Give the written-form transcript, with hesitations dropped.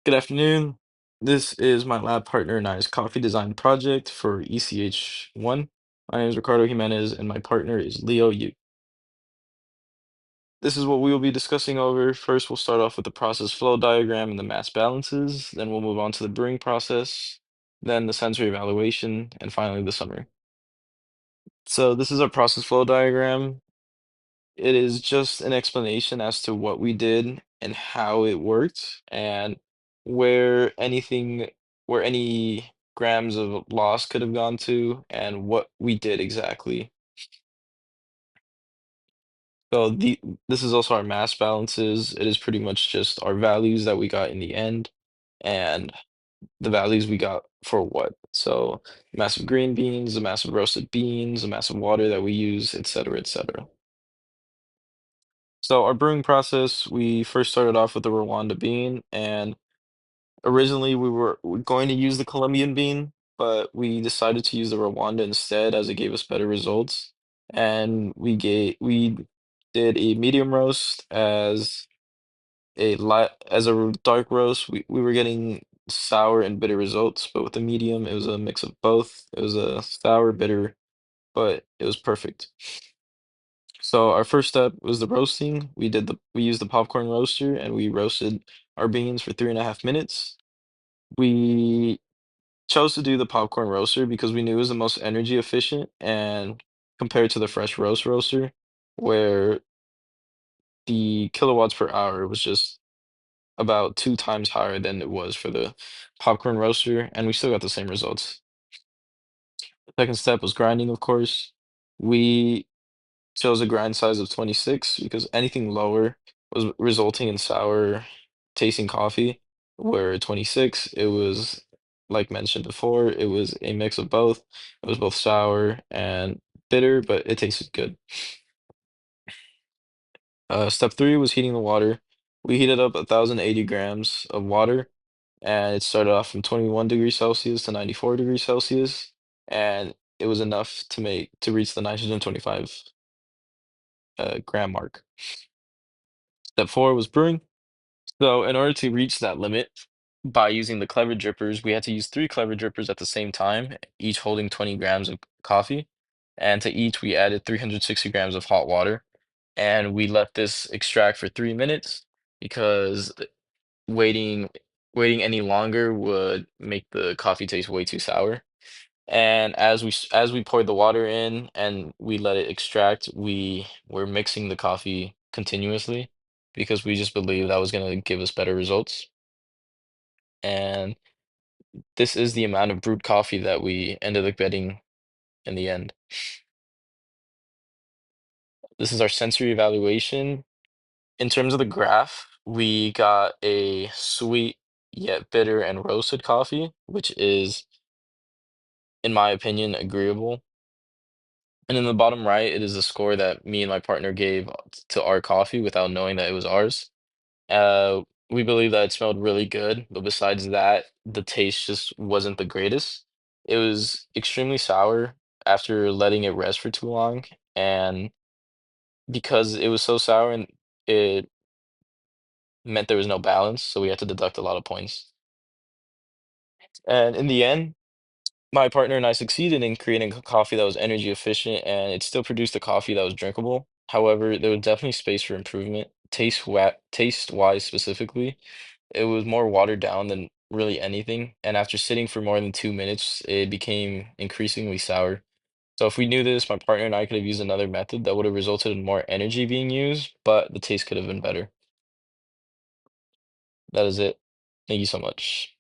Good afternoon. This is my lab partner and I's coffee design project for ECH1. My name is Ricardo Jimenez and my partner is Leo Yu. This is what we will be discussing over. First, we'll start off with the process flow diagram and the mass balances. Then we'll move on to the brewing process, then the sensory evaluation, and finally the summary. So this is our process flow diagram. It is just an explanation as to what we did and how it worked and where anything, where any grams of loss could have gone to and what we did exactly. So this is also our mass balances. It is pretty much just our values that we got in the end and the values we got for what. So massive green beans, the massive roasted beans, the massive water that we use, et cetera, et cetera. So our brewing process, we first started off with the Rwanda bean, and originally we were going to use the Colombian bean, but we decided to use the Rwanda instead as it gave us better results. And we did a medium roast as a dark roast. We were getting sour and bitter results, but with the medium, it was a mix of both. It was a sour, bitter, but it was perfect. So our first step was the roasting. We used the popcorn roaster and we roasted our beans for 3.5 minutes. We chose to do the popcorn roaster because we knew it was the most energy efficient and compared to the fresh roaster, where the kilowatts per hour was just about 2 times higher than it was for the popcorn roaster, and we still got the same results. The second step was grinding, of course. We chose a grind size of 26 because anything lower was resulting in sour tasting coffee, where 26, it was, like mentioned before, it was a mix of both. It was both sour and bitter, but it tasted good. Step three was heating the water. We heated up 1,080 grams of water, and it started off from 21 degrees Celsius to 94 degrees Celsius, and it was enough to reach the nitrogen 25 gram mark. Step four was brewing. So in order to reach that limit by using the clever drippers, we had to use three clever drippers at the same time, each holding 20 grams of coffee. And to each, we added 360 grams of hot water. And we let this extract for 3 minutes because waiting waiting any longer would make the coffee taste way too sour. And as we poured the water in and we let it extract, we were mixing the coffee continuously because we just believed that was going to give us better results. And this is the amount of brewed coffee that we ended up getting in the end. This is our sensory evaluation. In terms of the graph, we got a sweet yet bitter and roasted coffee, which is, in my opinion, agreeable. And in the bottom right, it is the score that me and my partner gave to our coffee without knowing that it was ours. We believe that it smelled really good, but besides that, the taste just wasn't the greatest. It was extremely sour after letting it rest for too long, and because it was so sour and it meant there was no balance, so we had to deduct a lot of points. And in the end, my partner and I succeeded in creating a coffee that was energy efficient and it still produced a coffee that was drinkable. However, there was definitely space for improvement. Taste-wise specifically, it was more watered down than really anything. And after sitting for more than 2 minutes, it became increasingly sour. So if we knew this, my partner and I could have used another method that would have resulted in more energy being used, but the taste could have been better. That is it. Thank you so much.